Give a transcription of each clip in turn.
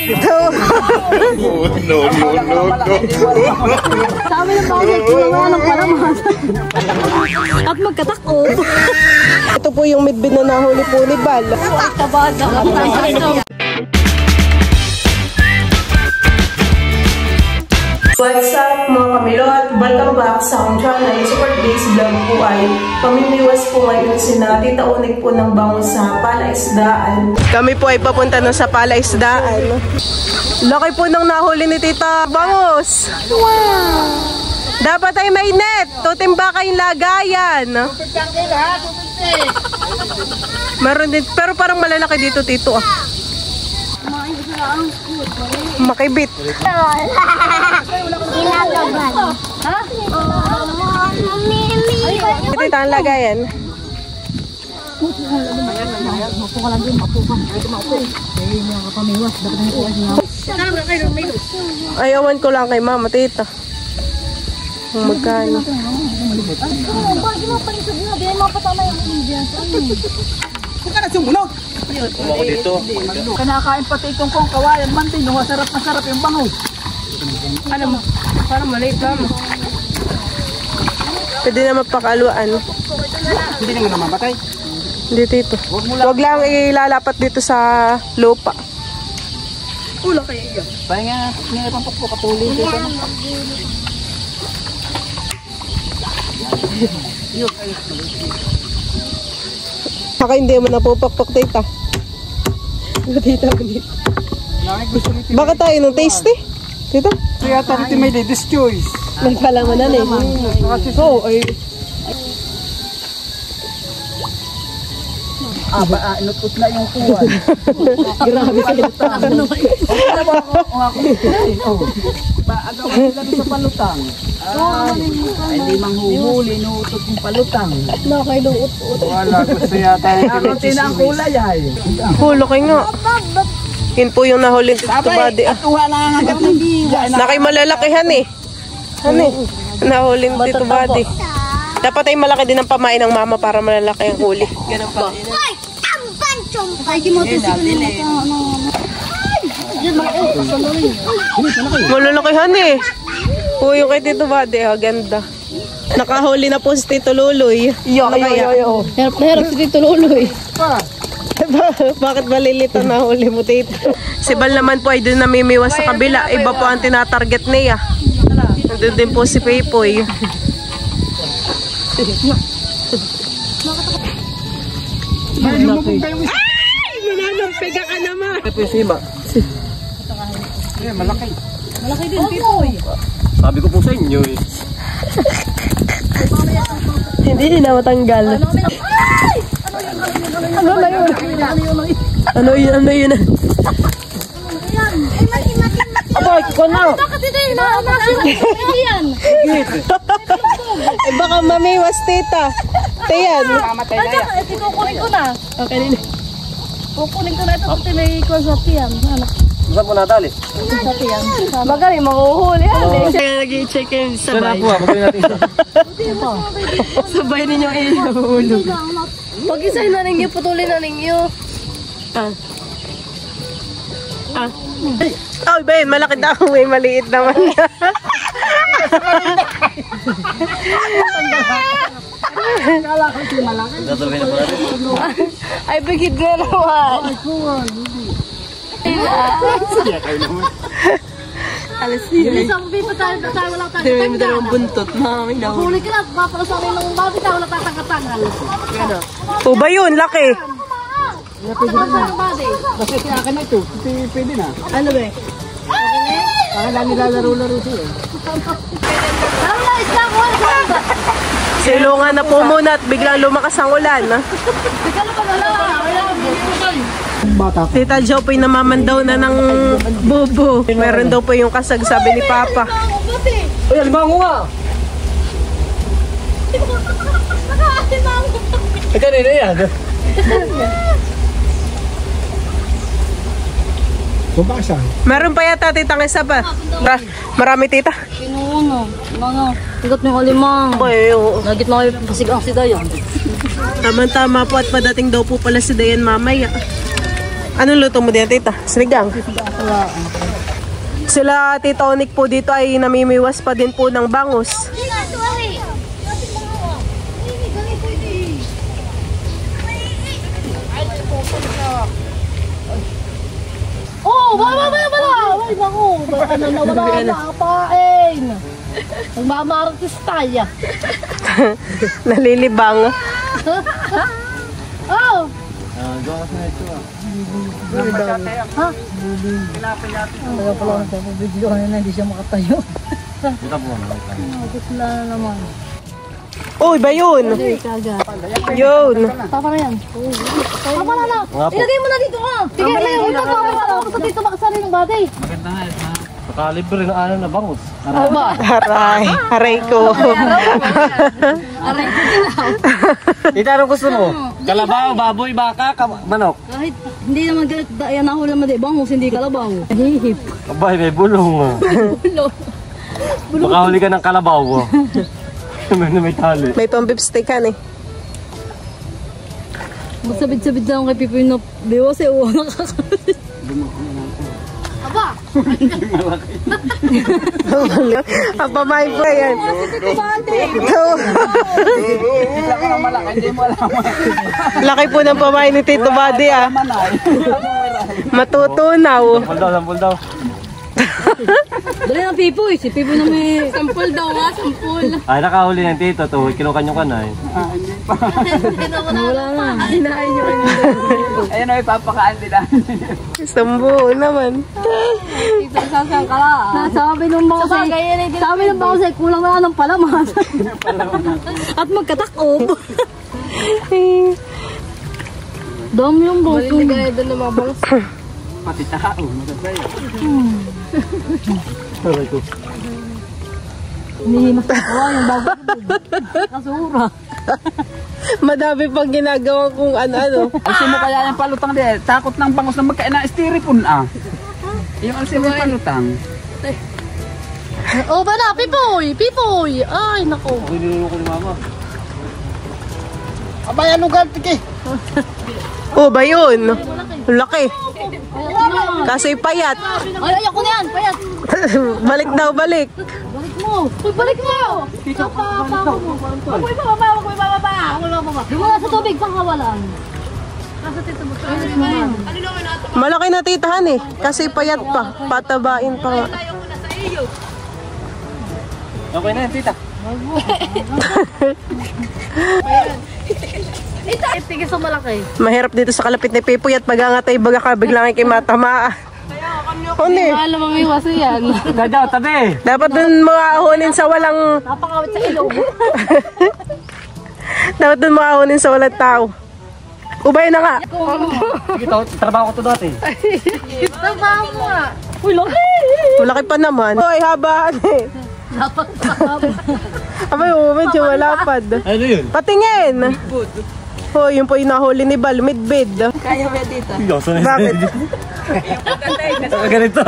No. Sabi ng bawal, ng palamasa. At magkatakot. Ito po yung midbid na nahuli po ni Bal. What's up mga kamilot? Welcome back sa akong channel. Super Days Vlog po ay pamimiwas po ngayon sina Tita Unig po ng bango sa Palaisdaan. Kami po ay papunta na sa Palaisdaan. Laki po nang nahuli ni Tita Bangos. Wow! Dapat ay may net. Tutimba kayong lagayan. Meron din, pero parang malalaki dito, Tito. Makibit. Ginagaban. Ha? Dito ang lagayan. Ayawan ko lang kay Mama, Tita. Kung magkano. Ako dito. Kanakain pati itong kong kawayan man din. Masarap yung bango. Ano mo? Parang maliit lang. Pwede na magpakaluan. Hindi naman namamatay. Hindi, Tito. Huwag lang ilalapat dito sa lupa. Ulo kayo iyo. Pahinga, mayroon pa po katuli dito. Baka hindi mo napupakpak, Tita. Tita, baka tayo ng tasty. Tita? Kaya tayo may ladies choice. Nagpalamanan eh. Oo, ay... Inutot na yung kuwan. Grabe kayo. Agawan nila sa palutang. Hindi manghuhuli, inutot yung palutang. Wala, gusto yata yung Ang kulay ay. Hulo kayo nga. Yun po yung nahuli dito, Badi. Atuha na ang agad ng diwa. Nakay malalakihan eh. Ano eh? Nahuli dito, Badi. Dapat ay malaki din ang pamain ng mama para malalaki ang huli. Ganun pa. Ay, kimoto siguro. Malalakihan eh. Uy, yung kay Tito Badi, ganda. Nakahuli na po si Tito Luloy. Yo. Herap na herap si Tito Luloy. Bakit malilito na huli mo, Tito? Si Bal naman po ay doon namimiwas sa kabila. Iba po ang tinatarget niya. Doon din po si Paypoy. Ay! Mananampiga ka naman! ito yung sima. Malaki. Malaki din, Paypoy. Sabi ko po sa inyo eh. Hindi na matanggal. Ano yun? Abay, ko na. Bakit ito yung yan? Eh baka mamiwas, Tita. Tiyan. Kukunin ko na. Okay, nini. Kukunin ko na ito kung tinay ko sa tiyan. Saan po natali? Sa tiyan. Magaling, makuhuli yan. Kaya nag-i-check yung Saan na sabay. po magawin natin ito. Sabay ninyong ihulog. Pag-isahin na ninyo, putulin na ninyo. Oh, Ben, malaki daw. May maliit naman. Tatawin na po natin. Ay, bigid na naman. Alas yun. Sabi pa tayo walang Hindi mo dalawang buntot. Mami na. huli ka na, papalusanin ng babi tayo walang tatangkatangal. O ba yun? Laki. Kasi si akin na ito. Pwede na. Ano ba? Kaya nilalaro-laro siya eh. Lalo na isla ko. Silungan na po muna at biglang lumakas ang ulan. Tita Jo po yung namamandaw na ng bubo. Meron daw po yung kasag, sabi ni Papa. Ay, alimango nga! Ay, kanina yan. Bumasa. Meron pa yata titang isa pa. Marami, Tita. Pinuno. Mga, tigot mo yung alimang. Ay, oo. Nagit mo kayo pasigang si Dayan. Tama-tama po at padating daw po pala si Dayan mamaya. Anong luto mo din, tita? Sinigang? Sila Tita Onik po dito ay namimiwas pa din po ng bangus. Oh, wala. Ay, naku. Ano na, wala na kapain. Nagmamaratis tayo. Nalilibang. Oh! Ha? Kaya pala nagpapabidyo na hindi siya makatayo. Kusla na naman. Uy, ba yun? Kagat. Yun. Tama na yan. Tama na na. Ilagay mo na dito ka. Sige, ilagay mo na. Tapos sa dito makasari ng batay. Maganda nga ito. Nakalibre ng ano na bangus. Aba. Aray ko. Aray ko dilaw. Tita, anong gusto mo? Kalabaw, baboy, baka, manok. Kahit hindi naman yan nahuli naman di bangus, hindi kalabaw. Hihip. Abay, may bulong. Bulong. Makahuli ka ng kalabaw. May tali. May pambipstickan eh. Magsabid-sabid lang kay Pipoy na biwas eh. Oo, nakakalit. Aba! Ang pamay po yan. Laki po ng pamay ni Tito Buddy ah. Matutunaw. Sampol daw. Dali ng Pipoy. Si Pipoy na may... Sampol daw nga, sampol. Ay, nakahuli ng tito to. Kinukan yung kanay. Wala na. Hinahain nyo kayo. Ayun o, ipapakaan nila. Sambo naman. Sasang ka lang. Sabi nung bangus ay kulang na ng palaman. At magkatakob. Dami yung bangus. Maligaya doon ng mga bangus. Pati tao, magsasayo. Aray ko. Hinihimas na kawa yung bago. Kasura. Madami pang ginagawa kung ano-ano. Alisin mo kaya yung palutang din. Takot ng bangus na magkain ng styrofoam ah. Yung alisin mo yung palutang. Oh, ba na? Pipoy! Pipoy! Ay, nako. Ako niluloko ni mama. Abay, ano ganti Oh, ba yun? Laki. Kasi payat. Ay, ayoko na yan! Payat! Balik daw, balik. Balik mo! Uy, balik mo! Papa mo! Uy, bababa! Uy, bababa! Lumala sa tubig, pangkawalan. Nasa tito mo. Malaki na titahan eh. Kasi payat pa. Patabain pa nga. Okay na yan, tita. Tigil sa malaki. Mahirap dito sa kalapit ni Pipoy at magangatay baga ka biglang kay matamaa. Ano eh? Alam mo, iwas yan. Gadaw, tabi. Dapat dun mga ahonin sa walang... Napakawit sa ilong. Dapat dun mga ahonin sa walang tao. Ubay na nga. Sige, trabaho ko to dati. Trabaho mo nga. Uy, laki! Malaki pa naman. Hoy, habaan eh. Dapat pa. Abay, medyo malapad. Ano yun? Patingin! Hoy, yun po yung nahuli ni Bal, midbid. Kaya ba dito? Bakit? Saka ganito.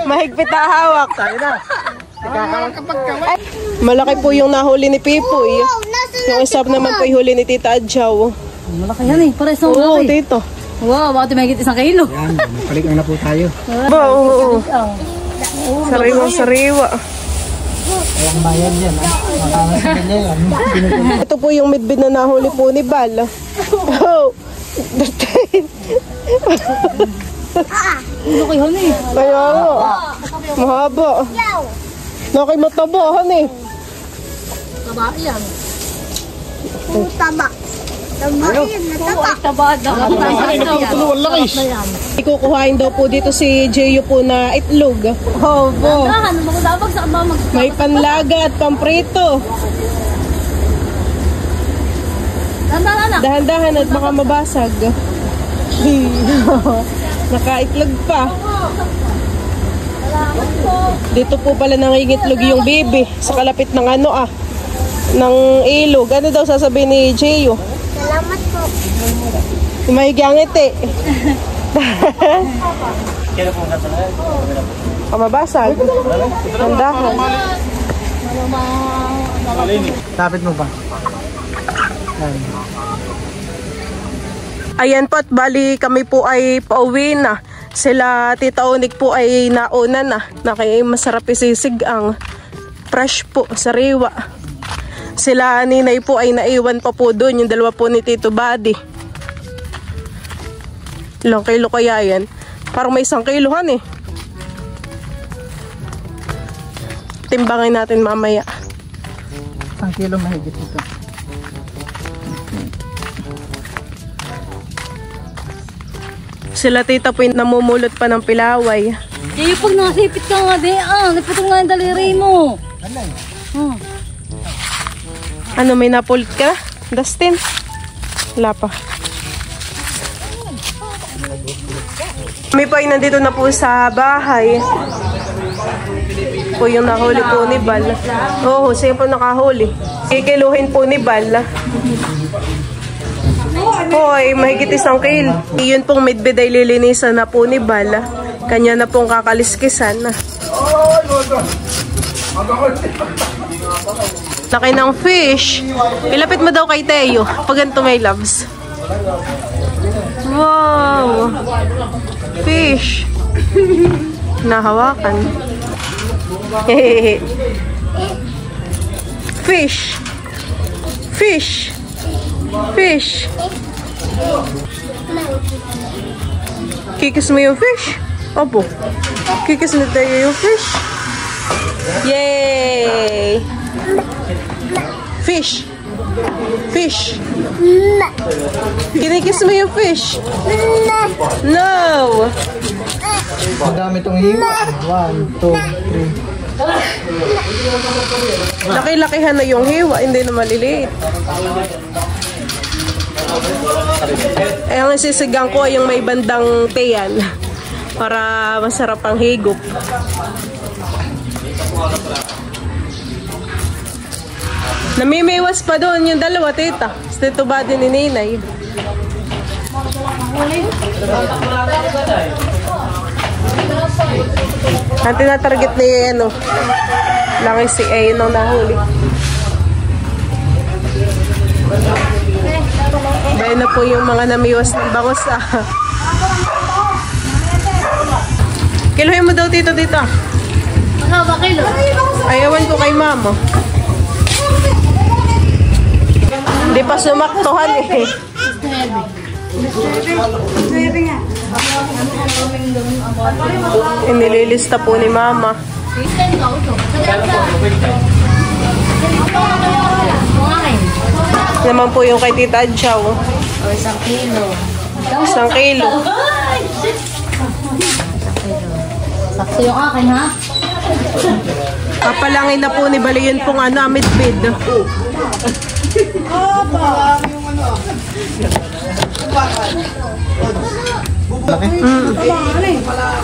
Mahigpit na hawak. Malaki po yung nahuli ni Pipoy. Yung isa naman po yung huli ni Tita Adjaw. Malaki yan eh. Pares na Oo, malaki. dito. Wow, bakit may higit 1 kilo? Balik na po tayo. Ba, oo. Sariwa-sariwa. Ang bayan yan, Ito po yung midbid na nahuli po ni Bal. Oh. Laki yan eh. Kaya nga. Mahaba. Nakimatabahan eh. Taba yan. Taba. Taba daw. Ikukuhain daw po dito si Jeyo po na itlog. Oh, po. Dahan, magdabag sa mag. May panlaga at pamprito. Dahan-dahan at baka mabasag. Nakaitlog pa. Dito po pala nangingitlog yung bibi sa kalapit ng ng ilog. Ano daw sasabihin ni Jeyo? Salamat po. Mahigangit eh. Kamabasag. Tandahan. Tapit mo pa. Ayan po, at bali kami po ay pauwi na. Sila Tita Onik po ay nauna na. Kaya masarap isisig ang fresh po, sariwa. Sila Ninay po ay naiwan pa po doon. Yung dalawa po ni Tito Buddy. Ilang kilo kaya yan? Parang may 1 kilohan eh. Timbangin natin mamaya. 1 kilo mahigit ito. Sila Tita po namumulot pa ng pilaway. Eh, pag nasipit ka nga di, naputong nga yung daliri mo. Ano, may napulot ka? Dustin? Wala pa. Kami po ay nandito na po sa bahay. Po yung nahuli po ni Bal. Oo, siya po nakahuli. Kikiluhin po ni Bal. Hoy, mahigit 1 kilo. Iyon pong midbid ay lilinisan na po ni Bal. Kanya na pong kakaliskisan. Laki ng fish. Ilapit mo daw kay Teo. Pag ganito may loves. Wow! Fish. Nahawakan. Fish. Fish. Fish. Kikis mo yung fish? Opo. Kikis na tayo yung fish. Yay! Fish. Fish. Kinikis mo yung fish? No! Ang dami itong hiwa. 1, 2, 3. Laki-lakihan na yung hiwa, hindi na maliliit. Eh, ang sisigang ko ay yung may bandang tiyan para masarap ang higop. Namimiwas pa doon yung dalawa, Tita. Tito Buddy ni Ninay. Ang tinatarget ni laki si A nung nahuli. Bayan na po yung mga namiwas ng bangos. Kiluhin mo daw dito. Ano ba kilo? Ayawan ko kay Mama. Hindi pa sumaktuhan eh. Inililista po ni Mama. Naman po yung kay Tita Adjaw. 1 kilo. 1 kilo. Sakto yung akin, ha? Papalangin na po ni Bali yun pong midbid.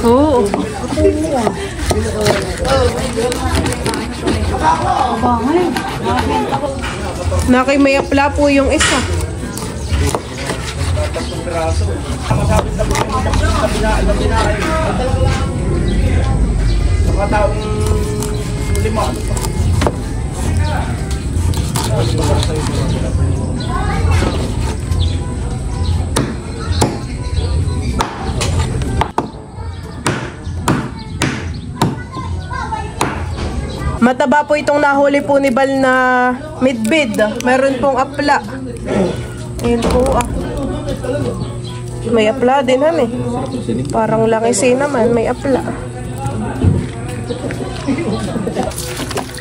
Oo. Nakay may apla po yung isa. Mataba po itong nahuli po ni Bal na midbid. Meron pong apla. Ayan po May apla din Parang langisi naman, may apla.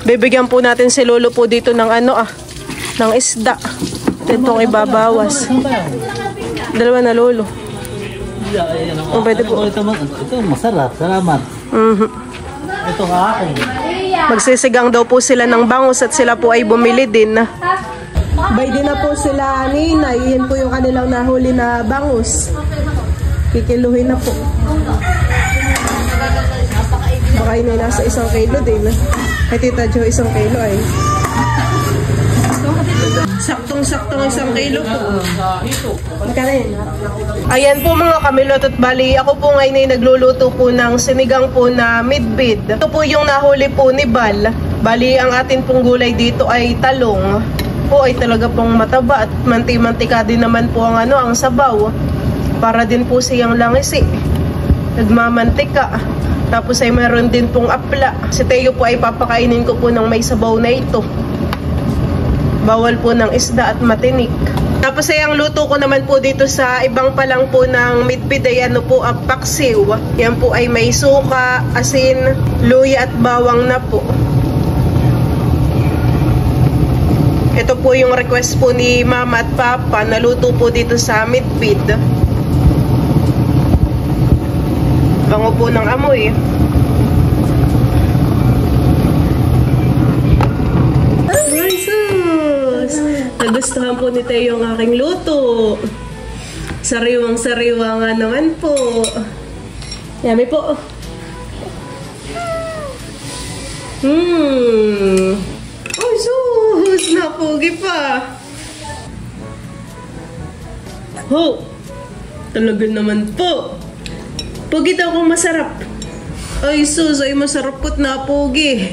Bibigyan po natin si Lolo po dito ng ng isda. Itong ibabawas. 2 na Lolo. Pwede po. Ito masarap, salamat. Ito nga akin. Magsisigang daw po sila ng bangus at sila po ay bumili din. Bay din na po sila Ninay. Yan po yung kanilang nahuli na bangus. Kikiluhin na po. Baka yun ay nasa 1 kilo din. Ay Tita Jo, 1 kilo ay. Saktong-saktong 1 kilo po. Magkarin. Ayan po mga kamilot at bali. Ako po ngayon ay nagluluto po ng sinigang po na midbid. Ito po yung nahuli po ni Bal. Bali, ang atin pong gulay dito ay talong. Po ay talaga pong mataba at manti-mantika din naman po ang ang sabaw. Para din po siyang langis nagmamantika. Tapos ay meron din pong apla. Si Teo po ay papakainin ko po ng may sabaw na ito. Bawal po ng isda at matinik. Tapos ay ang luto ko naman po dito sa ibang palang po ng mitpid ay po ang paksiw. Yan po ay may suka, asin, luya at bawang na po. Ito po yung request po ni Mama at Papa na luto po dito sa mitpid. Bango po ng amoy. Ay, sus! Nagustuhan po ni Teo ang aking luto. Sariwang-sariwa nga naman po. Yummy po. Ay, sus! Napugi pa. Ho! Talaga naman po. Pugi daw kung masarap. Ay, sus! Ay, masarap po't napugi.